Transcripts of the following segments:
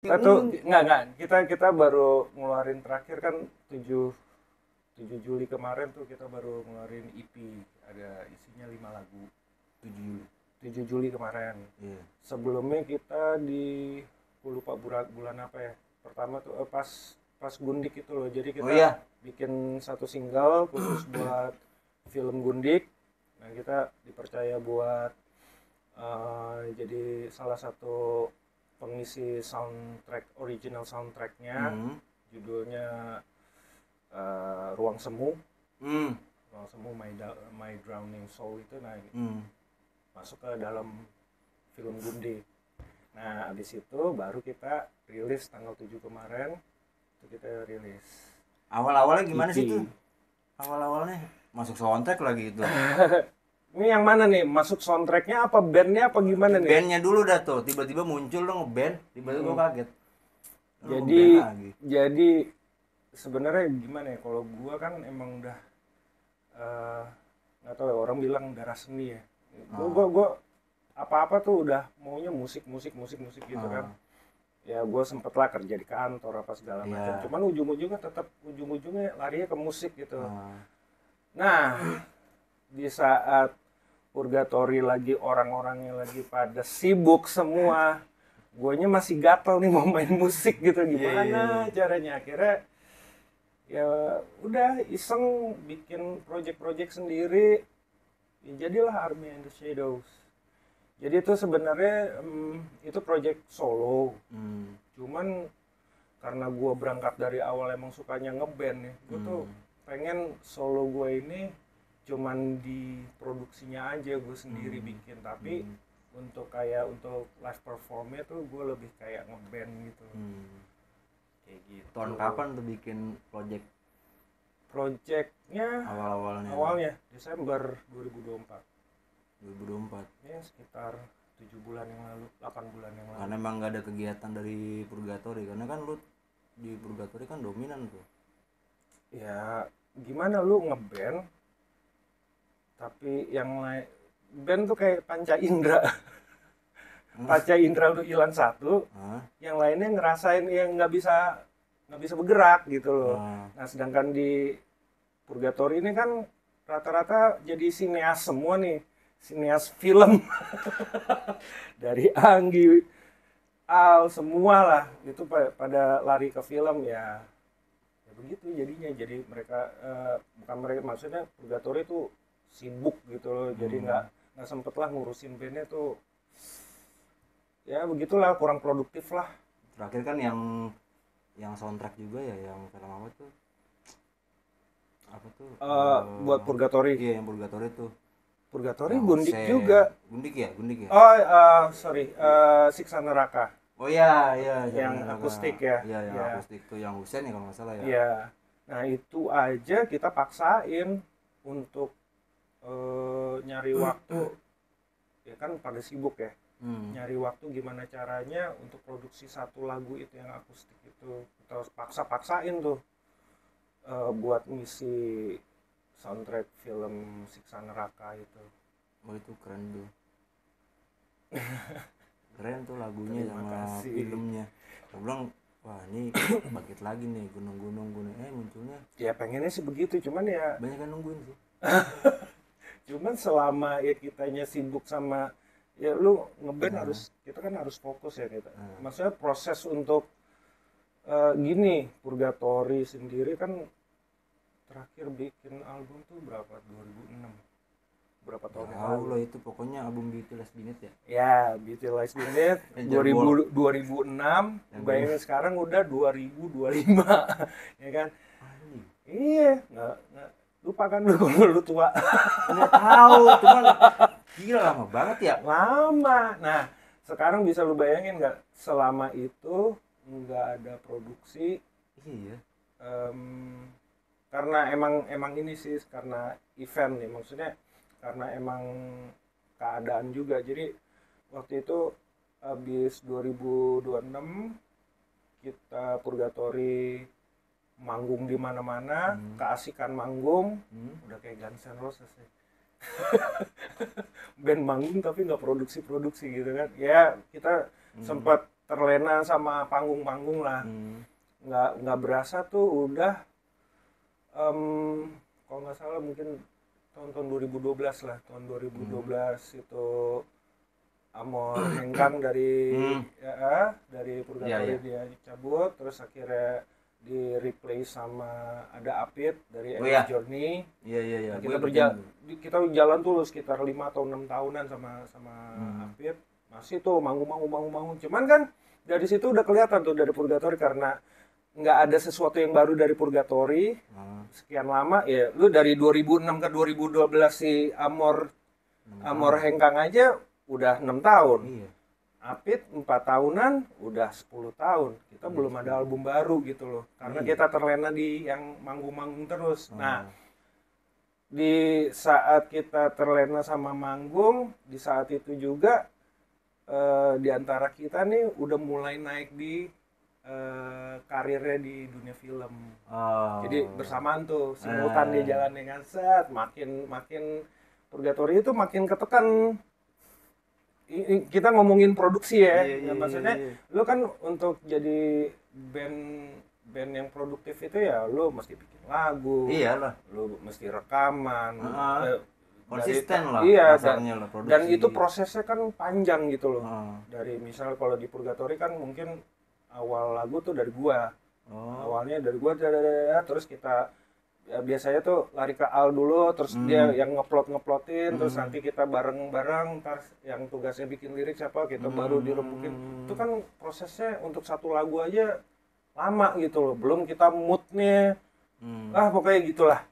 Kita tuh enggak kita baru ngeluarin terakhir kan 7 Juli kemarin tuh kita baru ngeluarin EP, ada isinya 5 lagu. 7 Juli. 7 Juli kemarin. Iya. Sebelumnya kita gue lupa bulan apa ya. Pertama tuh pas Gundik itu loh. Jadi kita bikin satu single khusus buat film Gundik. Nah, kita dipercaya buat jadi salah satu pengisi original soundtracknya. Judulnya Ruang Semu. Ruang Semu My Drowning Soul itu masuk ke dalam film Gundik. Nah, abis itu baru kita rilis tanggal 7 kemarin. Itu kita rilis. Awal-awalnya gimana sih tuh? Awal-awalnya masuk soundtrack lagi itu. Ini yang mana nih? Masuk soundtracknya apa bandnya apa gimana nih? Bandnya dulu dah tuh, tiba-tiba muncul lo ngeband, tiba-tiba gue kaget. Jadi sebenarnya gimana ya? Kalau gua kan emang udah nggak tahu ya, orang bilang darah seni ya. Gua apa-apa tuh udah maunya musik gitu kan. Ya gue sempet lah kerja di kantor apa segala macam. Cuman ujung-ujungnya larinya ke musik gitu. Nah, di saat Purgatory lagi orang-orangnya lagi pada sibuk semua, guanya masih gatel nih mau main musik gitu, gimana caranya. Akhirnya ya udah iseng bikin project sendiri, ya jadilah Army and the Shadows. Jadi itu sebenarnya itu project solo. Cuman karena gue berangkat dari awal emang sukanya ngeband nih, gue tuh pengen solo gue ini cuman di produksinya aja gue sendiri bikin, tapi untuk live performnya tuh gue lebih kayak ngeband gitu. Kayak gitu. Tahun kapan tuh bikin projectnya awalnya Desember 2024 ya, sekitar 7 bulan yang lalu, 8 bulan yang lalu. Karena emang gak ada kegiatan dari Purgatory, karena kan lu di Purgatory kan dominan tuh. Ya gimana lu ngeband tapi yang lain band tuh kayak Panca Indra. Panca Indra lu hilang satu, yang lainnya ngerasain yang nggak bisa bergerak gitu loh. Nah, sedangkan di Purgatory ini kan rata-rata jadi sineas semua nih, sineas film. Dari Anggi, Al, semua lah itu pada lari ke film ya begitu jadinya. Jadi mereka maksudnya Purgatory itu sibuk gitu loh, jadi nggak sempet lah ngurusin bandnya tuh, ya begitulah, kurang produktif lah. Terakhir kan yang soundtrack juga ya, yang film apa tuh buat Purgatory. Iya, yang Purgatory tuh. Purgatory Gundik juga. Gundik ya. Siksa Neraka. Oh iya, yang akustik ya. Iya, yang akustik tuh, yang Husen ya kalau nggak salah ya. Iya. Nah, itu aja kita paksain untuk nyari waktu, ya kan pada sibuk ya. Nyari waktu gimana caranya untuk produksi satu lagu itu yang akustik itu, kita paksain tuh buat ngisi soundtrack film Siksa Neraka itu. Oh, itu keren tuh. Keren tuh lagunya sama filmnya. Gue bilang, wah ini bangkit lagi nih, gunung munculnya. Ya pengennya sih begitu, cuman ya banyak yang nungguin sih. Cuman selama ya kitanya sibuk sama ya lu ngeband kita kan harus fokus ya kita. Maksudnya proses untuk gini, Purgatory sendiri kan terakhir bikin album tuh berapa? 2006. Berapa tahun yang lalu lah itu, pokoknya album Beauty Lies Beneath ya. Ya, Beauty Lies Beneath 2006. Bayangin sekarang udah 2025. Ya kan? Iya, nggak lupa kan lu kalau lu tua. Nggak tahu, cuman gila lama banget ya. Lama. Nah, sekarang bisa lu bayangin nggak, selama itu nggak ada produksi. Iya. Karena emang ini sih, karena event nih, maksudnya karena emang keadaan juga. Jadi waktu itu habis 2026 kita Purgatory manggung di mana-mana, keasikan manggung, udah kayak Guns N' Roses ya. Band manggung tapi nggak produksi gitu kan. Ya kita sempat terlena sama panggung-panggung lah. Nggak berasa tuh udah kalau nggak salah mungkin tahun 2012 lah, tahun 2012 itu Amor hengkang dari Purgatory dia cabut, terus akhirnya di replace sama ada Apit dari Endless Journey. Iya. Nah, kita berjalan tuh sekitar 5 atau 6 tahunan sama Apit. Masih tuh manggung. Cuman kan dari situ udah kelihatan tuh dari Purgatory, karena nggak ada sesuatu yang baru dari Purgatory. Sekian lama ya, lu dari 2006 ke 2012 si Amor hengkang aja udah 6 tahun. Iya. Apit 4 tahunan, udah 10 tahun. Kita belum ada album baru gitu loh. Karena kita terlena di yang manggung-manggung terus. Nah, di saat kita terlena sama manggung, di saat itu juga di antara kita nih udah mulai naik di karirnya di dunia film. Jadi bersamaan tuh, simultan dia jalan dengan set, makin Purgatory itu makin ketekan. Kita ngomongin produksi ya, maksudnya lu kan untuk jadi band yang produktif itu ya lu mesti bikin lagu, lu mesti rekaman, konsisten lah, iya, lah dan itu prosesnya kan panjang gitu loh. Dari misal kalau di Purgatory kan mungkin awal lagu tuh dari gua, awalnya dari gua, terus kita biasanya tuh lari ke Al dulu, terus dia yang ngeplotin, terus nanti kita bareng-bareng, ntar yang tugasnya bikin lirik siapa, kita baru dirembukin. Itu kan prosesnya untuk satu lagu aja lama gitu loh, belum kita moodnya, pokoknya gitulah.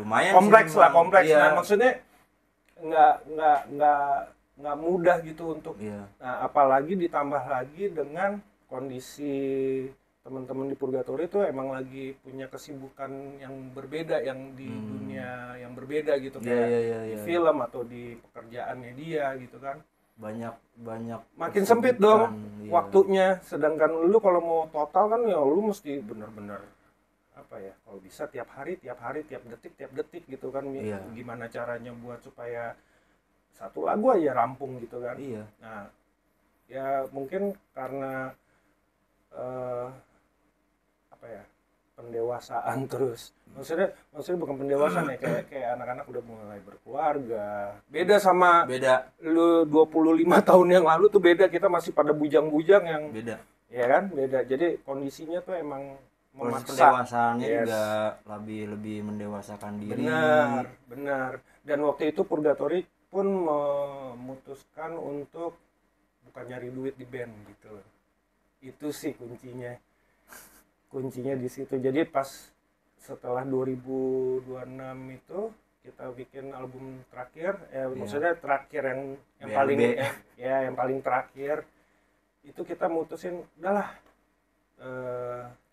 Lumayan kompleks sih, lah, kompleks. Iya. Nah, maksudnya nggak mudah gitu untuk, nah, apalagi ditambah lagi dengan kondisi teman-teman di Purgatory itu emang lagi punya kesibukan yang berbeda, yang di dunia yang berbeda gitu, kayak di film atau di pekerjaannya dia gitu kan. Banyak makin sempit dong waktunya. Sedangkan lu kalau mau total kan ya lu mesti bener-bener apa ya, kalau bisa tiap hari, tiap detik gitu kan. Gimana caranya buat supaya satu lagu aja rampung gitu kan. Nah, ya mungkin karena pendewasaan terus. Maksudnya bukan pendewasaan ya, kayak anak-anak udah mulai berkeluarga. Beda lu 25 tahun yang lalu tuh beda, kita masih pada bujang-bujang yang beda. Ya kan? Beda. Jadi kondisinya tuh emang memaksa. Pendewasaannya juga lebih mendewasakan diri. Benar. Dan waktu itu Purgatory pun memutuskan untuk bukan nyari duit di band gitu loh. Itu sih kuncinya di situ. Jadi pas setelah 2026 itu kita bikin album terakhir, maksudnya terakhir yang paling yang paling terakhir itu kita mutusin udahlah,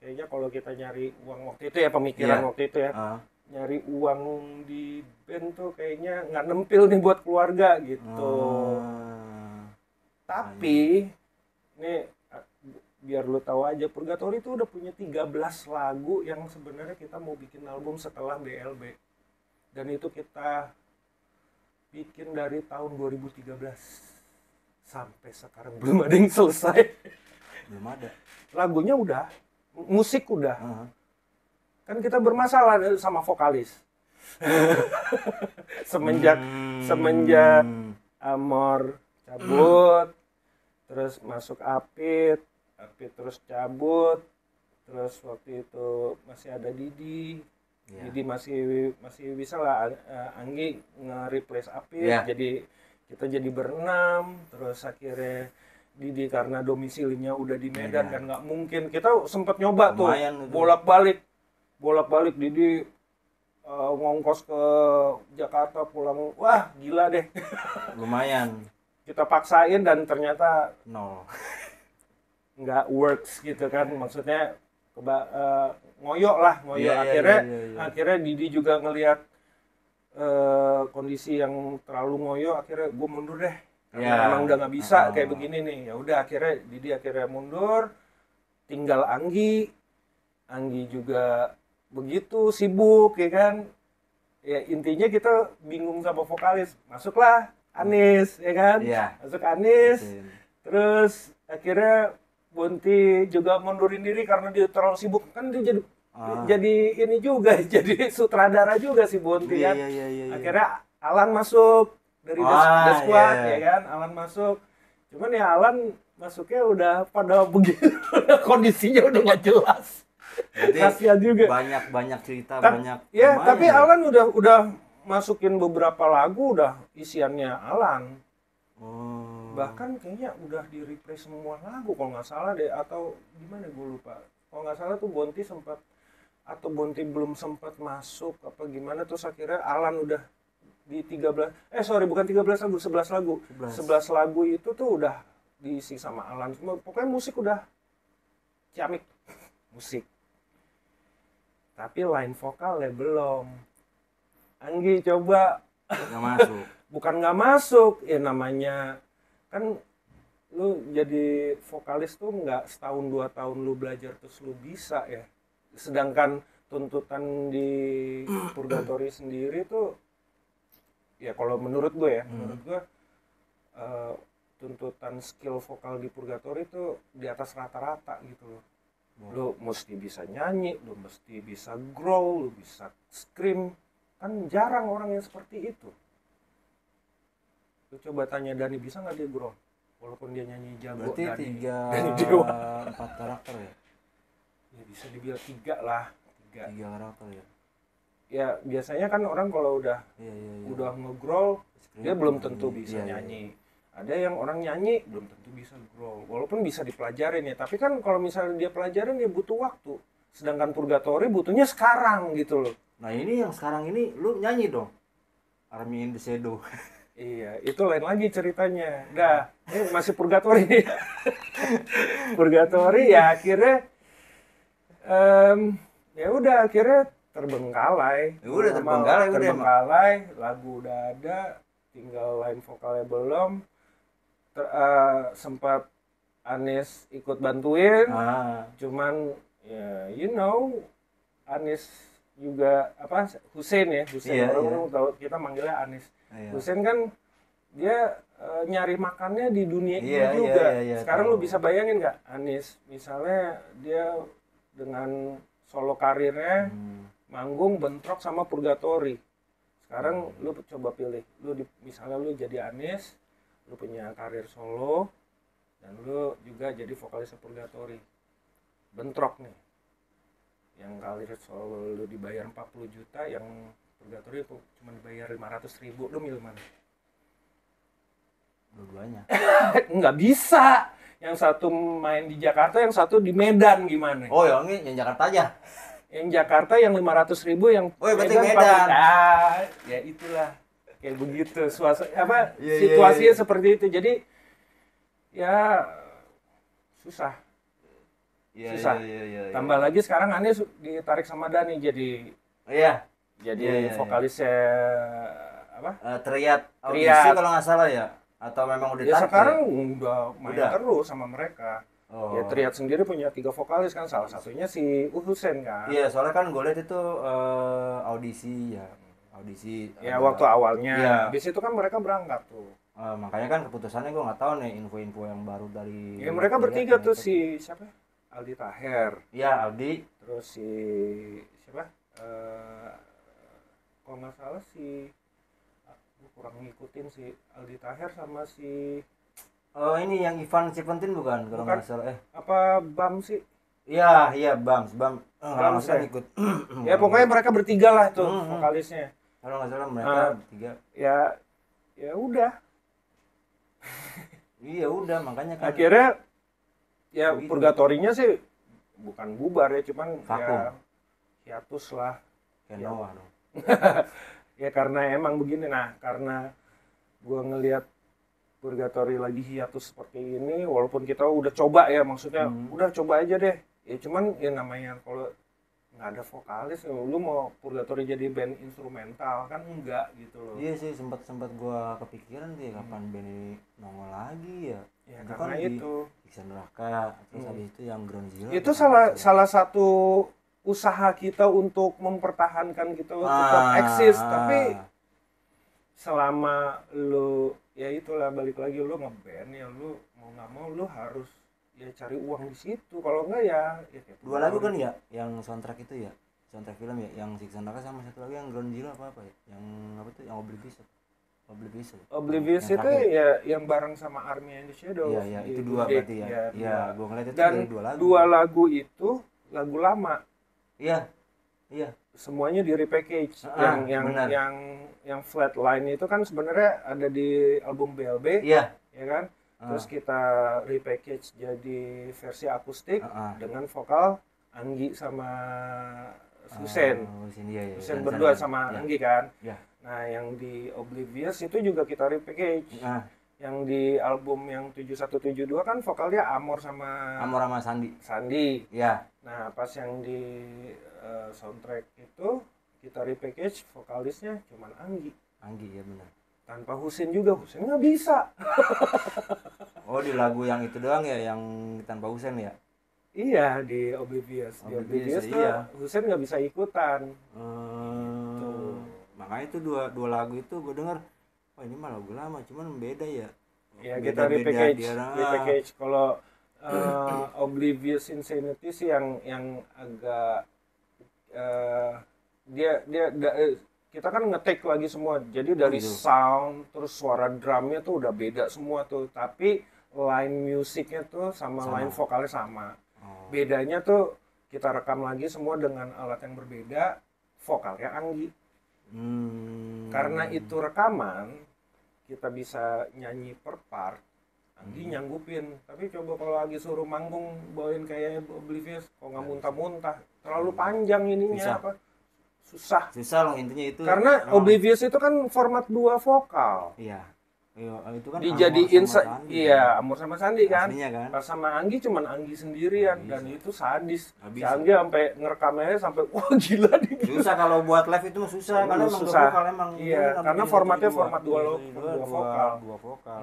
kayaknya kalau kita nyari uang waktu itu ya, pemikiran waktu itu ya, nyari uang di band tuh kayaknya nggak nempel nih buat keluarga gitu. Tapi nih biar lu tahu aja, Purgatory itu udah punya 13 lagu yang sebenarnya kita mau bikin album setelah BLB. Dan itu kita bikin dari tahun 2013 sampai sekarang belum ada yang selesai. Belum ada. Lagunya udah, musik udah. Kan kita bermasalah sama vokalis. semenjak Amor cabut, terus masuk Apit terus cabut, terus waktu itu masih ada Didi. Didi masih bisa lah, Anggi nge-replace Apit, jadi kita jadi berenam. Terus akhirnya Didi karena domisilinya udah di Medan kan nggak mungkin, kita sempat nyoba tuh bolak-balik Didi ngongkos ke Jakarta pulang, wah gila deh. Lumayan kita paksain dan ternyata nggak works gitu kan, maksudnya ngoyo. Akhirnya Didi juga ngelihat kondisi yang terlalu ngoyo, akhirnya gue mundur deh karena emang udah nggak bisa kayak begini nih. Ya udah, akhirnya Didi mundur, tinggal Anggi juga begitu sibuk ya kan. Ya intinya kita bingung sama vokalis, masuklah Anis ya kan. Masuk Anis. Terus akhirnya Bonti juga mundurin diri karena dia terlalu sibuk. Kan dia jadi ini juga, jadi sutradara juga si Bonti kan. Iya. Akhirnya Alan masuk dari The Squad ya kan, Alan masuk. Cuman ya Alan masuknya udah pada begitu, kondisinya udah nggak jelas. Kasihan juga. Banyak cerita, banyak. Ya, tapi ya? Alan udah masukin beberapa lagu udah isiannya Alan. Bahkan kayaknya udah di-replay semua lagu kalau nggak salah deh, atau gimana gue lupa. Kalau nggak salah tuh Bonti sempat, atau Bonti belum sempat masuk apa gimana, terus akhirnya Alan udah di 13, bukan 13 lagu, 11 lagu. 11 lagu itu tuh udah diisi sama Alan semua. Pokoknya musik udah ciamik musik. Tapi line vokalnya belum. Anggi coba. Nggak masuk. Bukan nggak masuk, ya namanya kan lu jadi vokalis tuh nggak setahun 2 tahun lu belajar terus lu bisa ya. Sedangkan tuntutan di Purgatory sendiri tuh ya kalau menurut gue tuntutan skill vokal di Purgatory tuh di atas rata-rata gitu loh. Lu mesti bisa nyanyi, lu mesti bisa growl, lu bisa scream. Kan jarang orang yang seperti itu. Lu coba tanya Dani, bisa nggak dia growl? Walaupun dia nyanyi jago. Berarti Dani Dewa. 4 karakter ya? Ya bisa dibilang 3 lah. 3 karakter ya? Ya biasanya kan orang kalau udah nge-growl, dia belum tentu bisa nyanyi. Ada yang orang nyanyi belum tentu bisa growl, walaupun bisa dipelajarin ya. Tapi kan kalau misalnya dia pelajarin ya butuh waktu. Sedangkan Purgatory butuhnya sekarang gitu loh. Nah ini yang sekarang ini lu nyanyi dong, Army in the Shadow. Iya, itu lain lagi ceritanya. Dah, ini masih Purgatory. Purgatory ya akhirnya, ya udah akhirnya terbengkalai. Terbengkalai, lagu udah ada, tinggal line vokalnya belum. Sempat Anis ikut bantuin, cuman ya Anis juga Hussein orang tahu kita manggilnya Anis. Hussein kan dia nyari makannya di dunia ini juga. Sekarang lu bisa bayangin nggak Anis misalnya dia dengan solo karirnya manggung bentrok sama Purgatory. Sekarang lu coba pilih, misalnya lu jadi Anis, lu punya karir solo dan lu juga jadi vokalis Purgatory. Bentrok nih. Yang karir solo lu dibayar 40 juta, yang Purgatory cuma dibayar 500.000. Lu milih mana? Dua-duanya. Nggak bisa. Yang satu main di Jakarta, yang satu di Medan gimana? Oh ya, ini yang Jakarta aja. Yang Jakarta yang 500.000, yang berarti Medan. Ya itulah. Kayak begitu situasinya seperti itu. Jadi ya susah. Susah. Tambah lagi sekarang Anies ditarik sama Dani jadi vokalisnya Triad audisi kalau nggak salah ya, atau memang udah ditarik sekarang udah main terus sama mereka. Ya Triad sendiri punya 3 vokalis kan, salah satunya si Hussein kan. Iya, soalnya kan gue lihat itu audisi ya waktu awalnya. Habis itu kan mereka berangkat tuh. Makanya kan keputusannya gue nggak tahu nih info-info yang baru dari. Ya mereka bertiga tuh si siapa? Aldi Taher. Iya, Aldi. Terus si siapa? Kalau nggak salah gue kurang ngikutin si Aldi Taher sama si. Ini yang Ivan Seventeen bukan kalau nggak salah. Apa Bam sih? Iya Bam. Bam saya ikut. Ya pokoknya mereka bertiga lah tuh vokalisnya. Kalau nggak salah mereka bertiga. Ya udah. Iya udah, makanya kan. Akhirnya ya begitu. Purgatorinya sih bukan bubar ya, cuman vakum. Ya hiatus lah. Kayak Noah dong. Ya karena emang begini, karena gua ngelihat Purgatory lagi hiatus seperti ini, walaupun kita udah coba ya, maksudnya udah coba aja deh. Ya cuman ya namanya kalau nggak ada vokalis, lu mau Purgatory jadi band instrumental kan enggak gitu loh. Iya sih, sempat gua kepikiran sih kapan band ini nongol lagi ya. Ya itu karena kan itu Iksan Neraka, terus habis itu yang Ground Zero. Itu salah satu usaha kita untuk mempertahankan kita tetap eksis, tapi selama lu ya itulah balik lagi lu ngeband ya, lu mau nggak mau lu harus ya cari uang di situ. Kalau enggak ya dua lagu kan ya yang soundtrack itu ya, soundtrack film ya, yang Siksa Neraka sama satu lagi yang Groundzilla apa ya, yang apa tuh, yang Oblivious yang itu ya yang bareng sama Army and the Shadows. Iya, itu dua berarti ya. Iya, gua ngeliat itu dan dari dua lagu. Dua lagu itu lagu lama. Iya. Semuanya di repackage. Yang Flatline itu kan sebenarnya ada di album BLB. Iya. Ya kan? Terus kita repackage jadi versi akustik dengan vokal Anggi sama Husen. Husen berdua sama Anggi kan. Iya. Nah, yang di Oblivious itu juga kita repackage. Yang di album yang 7172 kan vokalnya Amor sama Sandi. Iya. Nah, pas yang di soundtrack itu kita repackage, vokalisnya cuman Anggi ya benar. Tanpa Husin juga, Husin nggak bisa. Oh, di lagu yang itu doang ya, yang tanpa Husin ya? Iya, di Oblivious. Di Oblivious tuh iya. Husin nggak bisa ikutan. Makanya itu dua lagu itu gue dengar, oh ini mah lagu lama, cuman beda ya. Ya kita repackage. Kalau Oblivious Insanity sih yang agak kita kan nge-take lagi semua. Jadi dari sound terus suara drumnya tuh udah beda semua tuh, tapi line musiknya tuh sama line vokalnya sama. Bedanya tuh kita rekam lagi semua dengan alat yang berbeda, vokalnya Anggi. Karena itu rekaman, kita bisa nyanyi per part, Anggi nyanggupin. Tapi coba kalau lagi suruh manggung bawain kayak Oblivious, kok nggak muntah-muntah, terlalu panjang ininya apa? Susah loh intinya itu. Karena Oblivious itu kan format 2 vokal. Iya. Itu kan dijadiin Amor sama Sandi kan. Kan? Pas sama Anggi cuman Anggi sendirian dan itu sadis. Si Anggi sampai ngerekamnya sampai wah gila nih. Susah kalau buat live itu mah susah karena emang vokal emang. Iya, karena formatnya format dua vokal.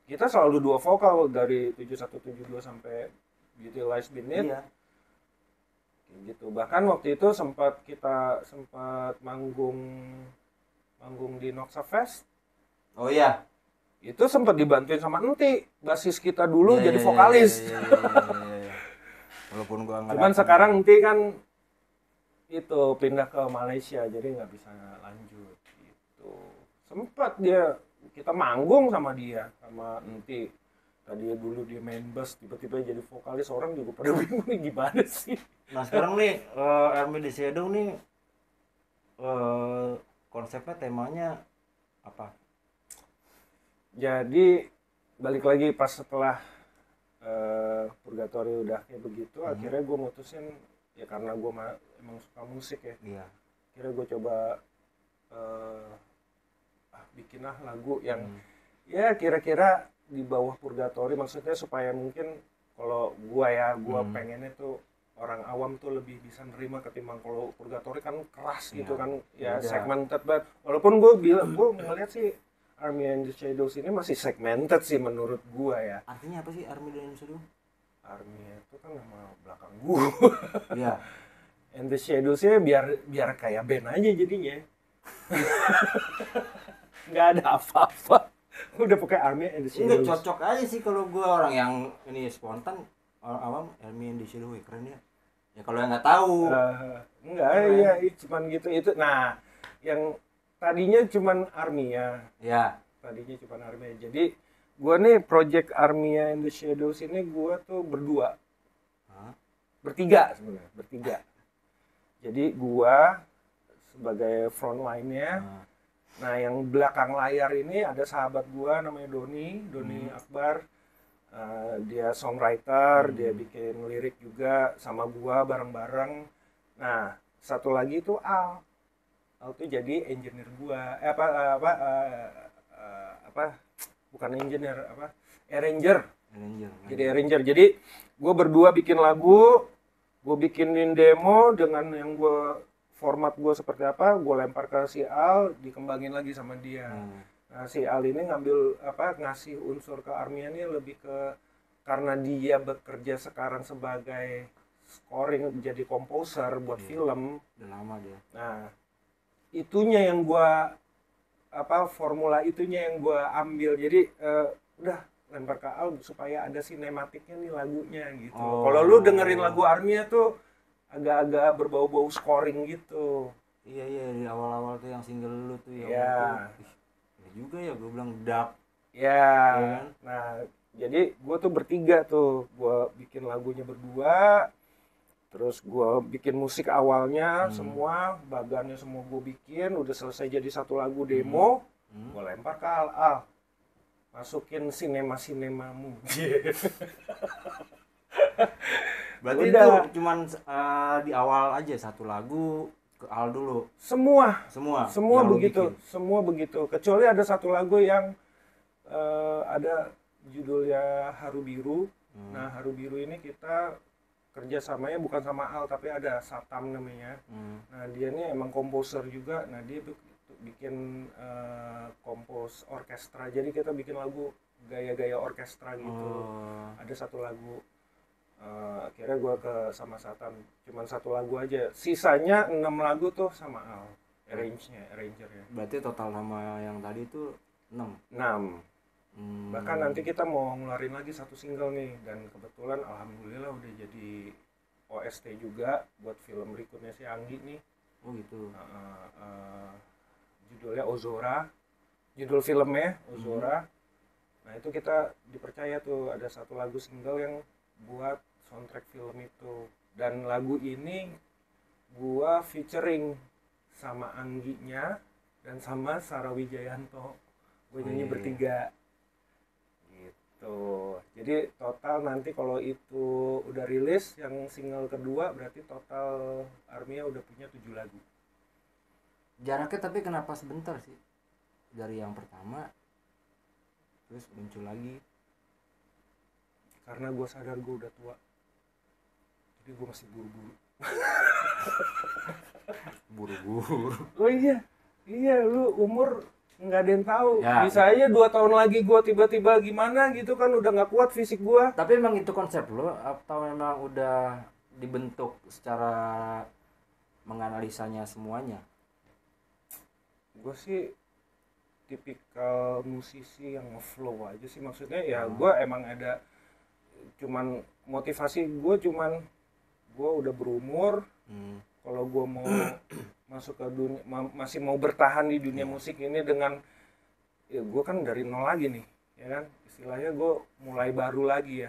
Kita selalu 2 vokal dari 7172 sampai Utilize Beneath. Iya. Gitu. Bahkan waktu itu sempat manggung di Noxa Fest. Oh iya. Itu sempat dibantuin sama Enti, basis kita dulu jadi vokalis. Walaupun gua enggak. Cuman sekarang Enti kan itu pindah ke Malaysia jadi nggak bisa lanjut gitu. Sempat kita manggung sama dia sama Enti. Tadi dulu dia main bass, tiba-tiba jadi vokalis, orang juga pada bingung nih gimana sih. Nah sekarang nih Army the Shadow nih konsepnya, temanya apa? Jadi balik lagi pas setelah Purgatory udah kayak begitu, akhirnya gue mutusin ya karena gue emang suka musik ya. Iya. Akhirnya gue coba bikinlah lagu yang ya kira-kira di bawah Purgatory, maksudnya supaya mungkin kalau gue pengennya tuh orang awam tuh lebih bisa nerima ketimbang kalau Purgatory kan keras gitu kan ya segmented banget. Walaupun gue ngeliat sih Army and the Shadows ini masih segmented sih menurut gua ya. Artinya apa sih Army and the Shadows? Army itu kan nama belakang gua. Iya. And the Shadows-nya biar kayak band aja jadinya. Nggak ada apa-apa. Udah pakai Army and the Shadows. Enggak cocok aja sih kalau gua orang yang ini spontan, orang awam Army and the Shadows keren ya. Ya kalau yang nggak tahu. Enggak ya cuman gitu itu. Nah, yang tadinya cuman Armia. Ya. Tadinya cuman Armia. Jadi gua nih project Armia and the Shadows ini gua tuh berdua. Bertiga sebenarnya, bertiga. Jadi gua sebagai frontline-nya. Nah, yang belakang layar ini ada sahabat gua namanya Doni Akbar. Dia songwriter, dia bikin lirik juga sama gua bareng-bareng. Nah, satu lagi itu Al tuh jadi engineer gua bukan engineer arranger. Jadi arranger. Jadi gua berdua bikin lagu, gua bikinin demo dengan yang gua format gua seperti apa, gua lempar ke si Al, dikembangin lagi sama dia. Nah, si Al ini ngasih unsur ke Armia ini lebih ke karena dia bekerja sekarang sebagai scoring, jadi komposer buat film. Udah lama dia. Nah, itunya yang gua formula itunya yang gua ambil. Jadi udah lempar ke Al supaya ada sinematiknya nih lagunya gitu. Kalau lu dengerin lagu Armia tuh agak-agak berbau-bau scoring gitu. Iya di awal-awal tuh yang single lu tuh yang Iya. Ini juga ya gue bilang dark. Ya. Kan? Nah, jadi gue tuh bertiga tuh, gue bikin lagunya berdua, terus gue bikin musik awalnya semua, bagannya semua gue bikin, udah selesai jadi satu lagu demo, gue lempar ke Al, masukin sinemamu. Berarti udah. itu cuman di awal aja satu lagu ke Al dulu. Semua begitu, semua begitu. Kecuali ada satu lagu yang ada judulnya Haru Biru. Nah, Haru Biru ini kita kerjasamanya bukan sama Al tapi ada Satam namanya. Nah, dia ini emang komposer juga. Nah, dia bikin kompos orkestra. Jadi kita bikin lagu gaya-gaya orkestra gitu. Ada satu lagu. Akhirnya gue sama Satam cuman satu lagu aja, sisanya 6 lagu tuh sama Al arrangernya. Berarti total sama yang tadi itu 6. Bahkan nanti kita mau ngeluarin lagi satu single nih, dan kebetulan alhamdulillah udah jadi OST juga buat film berikutnya si Anggi nih. Oh gitu. Judulnya Ozora, judul filmnya Ozora. Nah itu kita dipercaya tuh ada satu lagu single yang buat soundtrack film itu, dan lagu ini gua featuring sama Angginya dan sama Sarah Wijayanto, gua nyanyi bertiga gitu. Jadi total nanti kalau itu udah rilis yang single kedua, berarti total Armia udah punya 7 lagu. Jaraknya tapi kenapa sebentar sih dari yang pertama terus muncul lagi? Karena gue sadar gue udah tua, jadi gue masih buru-buru. Buru-buru. Oh iya lu umur nggak ada yang tahu ya. Bisa aja 2 tahun lagi gue tiba-tiba gimana gitu kan, udah nggak kuat fisik gue. Tapi emang itu konsep lo atau memang udah dibentuk secara menganalisanya semuanya? Gue sih tipikal musisi yang ngeflow aja sih, maksudnya ya gue emang ada cuman motivasi gue udah berumur. Kalau gue mau masuk ke dunia, masih mau bertahan di dunia musik ini dengan ya gue kan dari nol lagi nih ya kan, istilahnya gue mulai baru lagi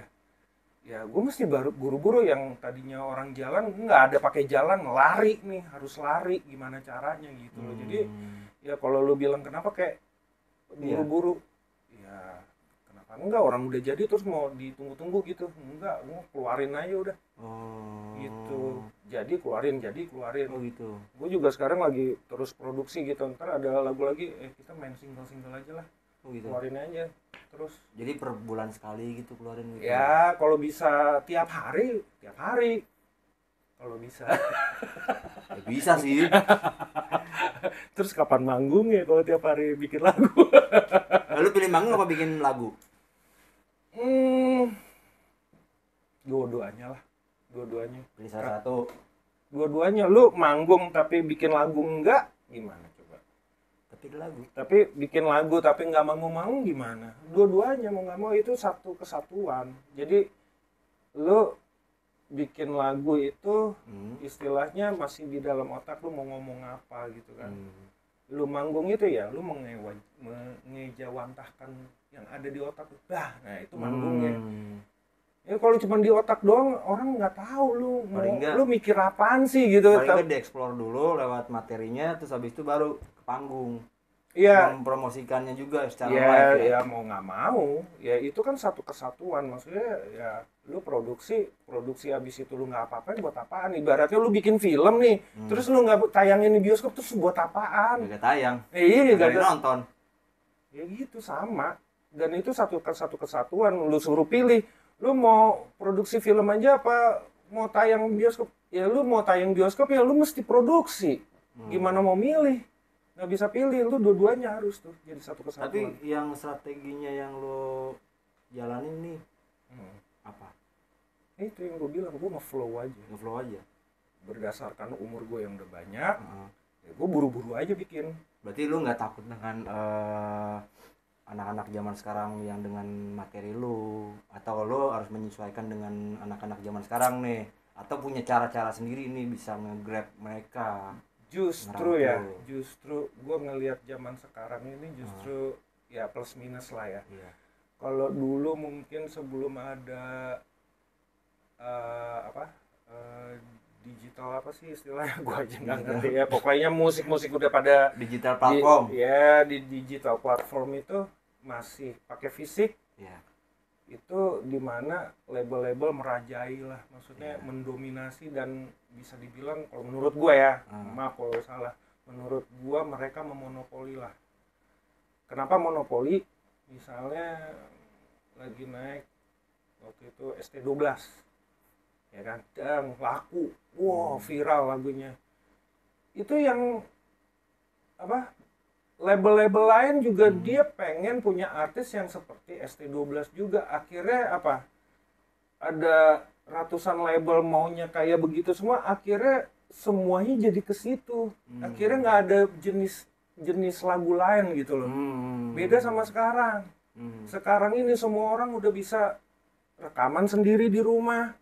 ya gue mesti buru-buru. Yang tadinya orang jalan nggak ada pakai jalan, lari nih, harus lari gimana caranya gitu loh. Jadi ya kalau lu bilang kenapa kayak buru-buru, ya kenapa enggak, orang udah jadi terus mau ditunggu-tunggu gitu, enggak, mau keluarin aja udah. Gitu, jadi keluarin. Oh gitu. Gue juga sekarang lagi terus produksi gitu, ntar ada lagu lagi kita main single aja lah. Oh gitu. Keluarin aja terus. Jadi per bulan sekali gitu keluarin gitu? Ya kalau bisa tiap hari kalau bisa. Ya, bisa sih. Terus kapan manggung ya kalau tiap hari bikin lagu? Lalu pilih manggung apa bikin lagu? Dua-duanya lah. Pilih salah satu. Dua-duanya. Lu manggung tapi bikin lagu enggak, gimana coba? Tapi bikin lagu tapi nggak manggung gimana? Dua-duanya mau nggak mau itu satu kesatuan. Jadi lu bikin lagu itu istilahnya masih di dalam otak lu mau ngomong apa gitu kan. Lu manggung itu ya lu mengejawantahkan yang ada di otak lu. Nah itu manggungnya. Ya kalau cuma di otak doang orang nggak tahu lu mikir apaan sih gitu. Paling dieksplor dulu lewat materinya, terus habis itu baru ke panggung. Iya. Mempromosikannya juga secara live. Ya mau nggak mau, ya itu kan satu kesatuan. Maksudnya ya lu produksi habis itu lu nggak apa-apain buat apaan? Ibaratnya lu bikin film nih, terus lu nggak tayangin di bioskop, terus buat apaan? Gak tayang. Iya, gak nonton. Ya gitu sama. Dan itu satu kesatuan. Lu suruh pilih, lu mau produksi film aja apa mau tayang bioskop? Ya lu mau tayang bioskop ya lu mesti produksi. Gimana mau milih? Nggak bisa pilih, lu dua-duanya harus tuh jadi satu kesatuan. Tapi yang strateginya yang lo jalanin nih apa? Itu yang gue bilang, gue ngeflow aja. Berdasarkan umur gue yang udah banyak, ya gue buru-buru aja bikin. Berarti lu nggak takut dengan anak-anak zaman sekarang yang dengan materi lu, atau lu harus menyesuaikan dengan anak-anak zaman sekarang nih, atau punya cara-cara sendiri nih bisa nge-grab mereka? Justru gue ngelihat zaman sekarang ini justru ya plus minus lah ya. Iya. Kalau dulu mungkin sebelum ada apa digital apa sih istilahnya gue aja nggak ngerti ya, pokoknya musik udah pada Digital platform. di digital platform itu masih pakai fisik. Iya. Itu dimana label-label merajai lah, maksudnya mendominasi, dan bisa dibilang kalau menurut gue ya, maaf kalau salah, menurut gue mereka memonopoli lah. Kenapa monopoli? Misalnya lagi naik waktu itu ST12 ya kan, dan laku, wow viral lagunya. Itu yang apa, label-label lain juga dia pengen punya artis yang seperti ST12 juga. Akhirnya apa, ada ratusan label maunya kayak begitu semua, akhirnya semuanya jadi ke situ. Akhirnya nggak ada jenis lagu lain gitu loh. Beda sama sekarang. Sekarang ini semua orang udah bisa rekaman sendiri di rumah,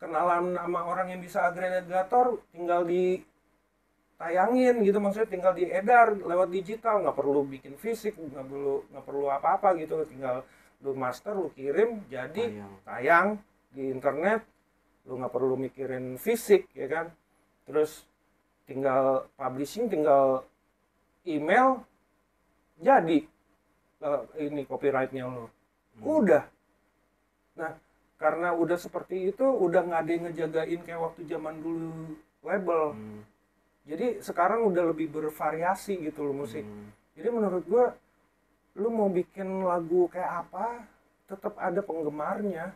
kenalan sama orang yang bisa agregator, tinggal ditayangin gitu, maksudnya tinggal diedar lewat digital, nggak perlu bikin fisik, nggak perlu apa-apa gitu, tinggal lu master, lu kirim, jadi tayang di internet, lu nggak perlu mikirin fisik ya kan. Terus tinggal publishing, tinggal email, jadi ini copyrightnya lu udah. Nah, karena udah seperti itu, udah nggak ada yang ngejagain kayak waktu zaman dulu label. Jadi sekarang udah lebih bervariasi gitu loh musik. Jadi menurut gua, lu mau bikin lagu kayak apa, tetap ada penggemarnya.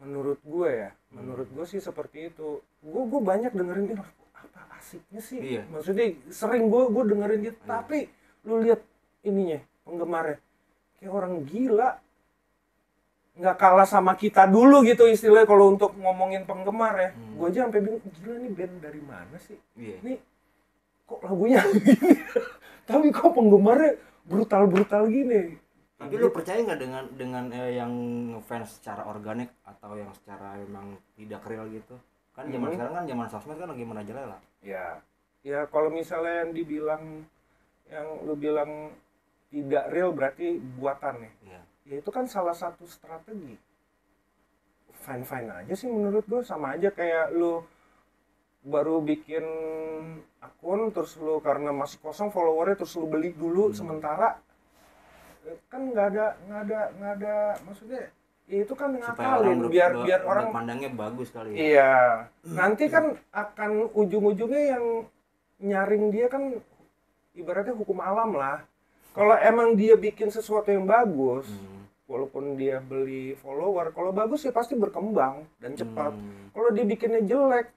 Menurut gua ya, menurut gua sih seperti itu. Gua banyak dengerin ini, apa asiknya sih? Iya. Maksudnya sering gua dengerin gitu, tapi lu lihat ininya, penggemarnya kayak orang gila. Nggak kalah sama kita dulu gitu istilahnya kalau untuk ngomongin penggemar ya. Gue aja sampai bingung, gila nih band dari mana sih? Ini kok lagunya gini? Tapi kok penggemarnya brutal gini? Tapi lu percaya nggak dengan yang ngefans secara organik atau yang secara memang tidak real gitu? Kan zaman sekarang kan zaman sosmed kan lagi merajalela. Ya kalau misalnya yang dibilang, yang lu bilang tidak real berarti buatan nih. Ya itu kan salah satu strategi. Fine aja sih menurut gue, sama aja kayak lu baru bikin akun terus lu karena masih kosong followernya terus lu beli dulu sementara, kan nggak ada maksudnya ya itu kan ngakalin biar orang pandangnya bagus kali ya. Iya, nanti kan akan ujung-ujungnya yang nyaring dia kan ibaratnya hukum alam lah. Kalau emang dia bikin sesuatu yang bagus, walaupun dia beli follower, kalau bagus ya pasti berkembang dan cepat. Kalau dia bikinnya jelek,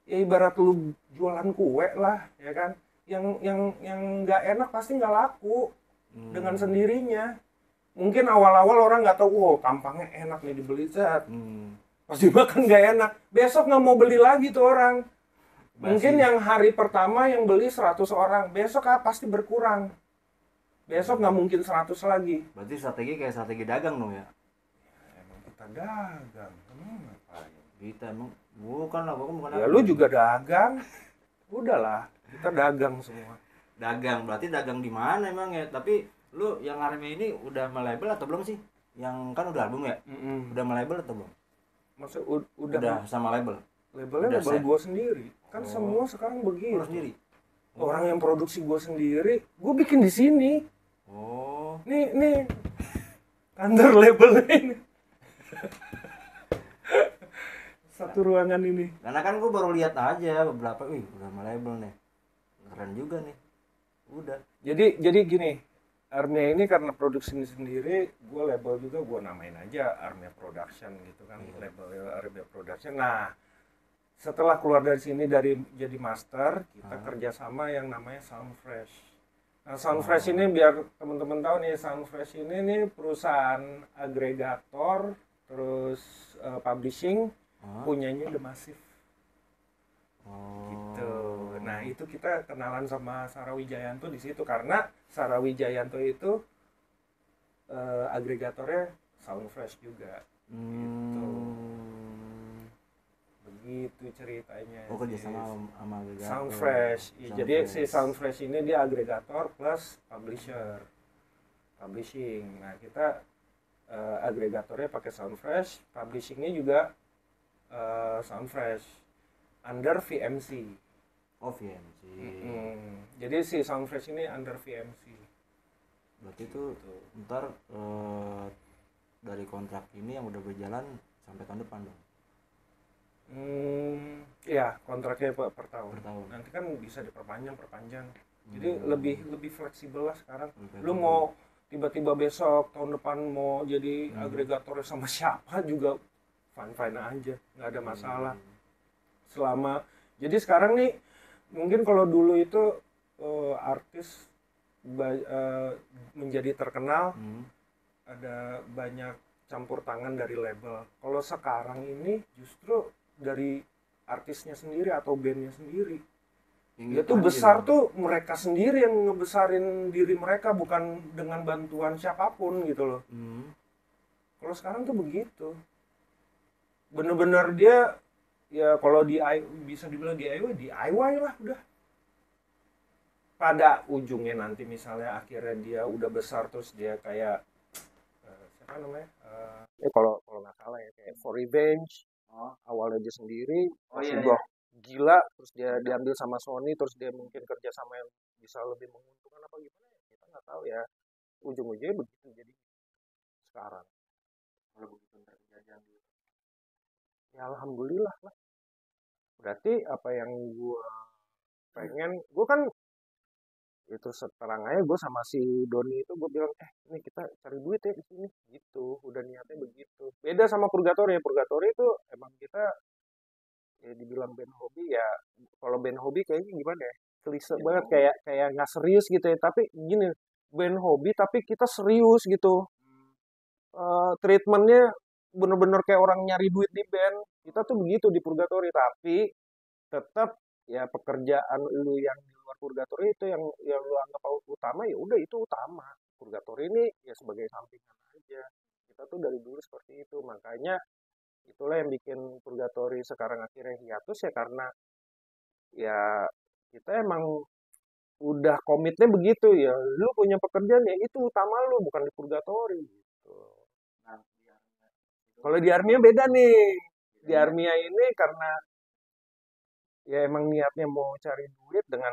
ya ibarat lu jualan kue lah, ya kan? Yang nggak enak pasti nggak laku dengan sendirinya. Mungkin awal-awal orang nggak tahu, wow tampangnya enak nih dibeli set, pasti makan nggak enak. Besok nggak mau beli lagi tuh orang. Mungkin yang hari pertama yang beli 100 orang, besok pasti berkurang. Besok nggak mungkin 100 lagi. Berarti strategi kayak strategi dagang dong ya? Emang kita dagang, emang ngapain? Kita emang bukan lah, bukan. Ya lu juga dagang. Udahlah, kita dagang semua. Dagang, berarti dagang di mana emang ya? Tapi lu yang Army ini udah melabel atau belum sih? Yang kan udah album ya? Udah melabel atau belum? Maksud udah sama label? Labelnya label gue sendiri. Kan semua sekarang begitu. Lu sendiri? Orang yang produksi gue sendiri, gue bikin di sini. Nih kantor labelnya ini. Satu ruangan ini. Karena kan gue baru lihat aja beberapa, udah label nih. Keren juga nih. Udah. Jadi gini, Armia ini karena produksi sendiri, gue label juga, gue namain aja Armia Production gitu kan, label Armia Production. Nah, setelah keluar dari sini jadi master, kita kerjasama yang namanya Soundfresh. Nah, Soundfresh ini biar teman-teman tahu nih, Soundfresh ini nih perusahaan agregator, terus publishing, punyanya The Massive. Gitu. Nah itu kita kenalan sama Sarah Wijayanto di situ karena Sarah Wijayanto itu agregatornya Soundfresh juga. Gitu. Begitu ceritanya. Oh, kerja sama agregator. Soundfresh. Ya, jadi si Soundfresh ini dia agregator plus publishing. Nah, kita agregatornya pakai Soundfresh, publishingnya juga Soundfresh under VMC. Oh, VMC. Jadi si Soundfresh ini under VMC. Berarti itu ntar dari kontrak ini yang udah berjalan sampai tahun depan dong? Ya kontraknya per tahun. Nanti kan bisa diperpanjang. Jadi lebih fleksibel lah sekarang. Lu mau tiba-tiba besok tahun depan mau jadi agregatornya sama siapa juga fine aja, nggak ada masalah. Selama jadi sekarang nih mungkin kalau dulu itu artis menjadi terkenal ada banyak campur tangan dari label. Kalau sekarang ini justru dari artisnya sendiri atau bandnya sendiri. Dia tuh besar tuh mereka sendiri yang ngebesarin diri mereka, bukan dengan bantuan siapapun gitu loh. Kalau sekarang tuh begitu. Bener-bener dia ya kalau bisa dibilang DIY lah udah. Pada ujungnya nanti misalnya akhirnya dia udah besar terus dia kayak siapa namanya? Kalau nggak salah ya kayak For Revenge. Awalnya dia sendiri, gila, terus dia diambil sama Sony, terus dia mungkin kerja sama yang bisa lebih menguntungkan apa gimana ya, kita nggak tahu ya. Ujung-ujungnya begitu jadi sekarang. Kalau begitu terjadi ya alhamdulillah lah. Berarti apa yang gue pengen, gue kan itu seterang aja gue sama si Doni itu gue bilang ini kita cari duit ya di sini gitu, udah niatnya begitu. Beda sama Purgatory itu emang kita ya dibilang band hobi ya, kalau band hobi kayaknya gimana ya, klise banget kayak nggak serius gitu ya, tapi gini band hobi tapi kita serius gitu. Treatmentnya bener-bener kayak orang nyari duit di band, kita tuh begitu di Purgatory, tapi tetap ya pekerjaan lu yang di luar Purgatory itu yang lu anggap utama ya udah itu utama. Purgatory ini ya sebagai sampingan aja. Kita tuh dari dulu seperti itu, makanya itulah yang bikin Purgatory sekarang akhirnya hiatus ya, karena ya kita emang udah komitnya begitu ya, lu punya pekerjaan ya itu utama lu, bukan di Purgatory gitu. Kalau di Armia beda nih. Di Armia ini karena ya emang niatnya mau cari duit dengan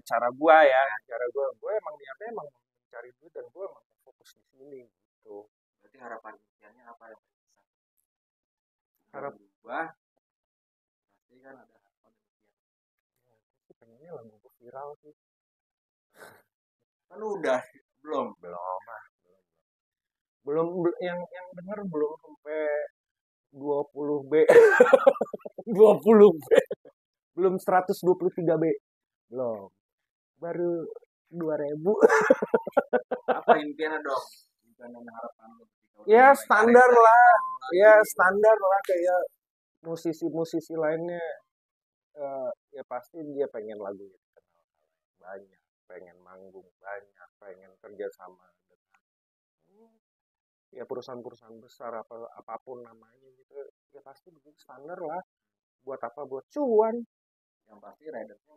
cara gua emang niatnya emang cari duit dan gua emang fokus di sini gitu. Berarti harapan impiannya apa yang bisa gua pasti kan ada harapan impian. Ya, pengennya lagu gua viral sih. Kan udah belum yang denger belum sampai 20B 20B belum 123B belum, baru 2000. Apa impiannya dong? Impian dan harapan ya standar lah kayak musisi lainnya. Ya pasti dia pengen lagunya dikenal banyak, pengen manggung banyak, pengen kerja sama dengan ya perusahaan-perusahaan besar apapun namanya gitu, ya pasti begitu standar lah. Buat apa? Buat cuan. Yang pasti ridersnya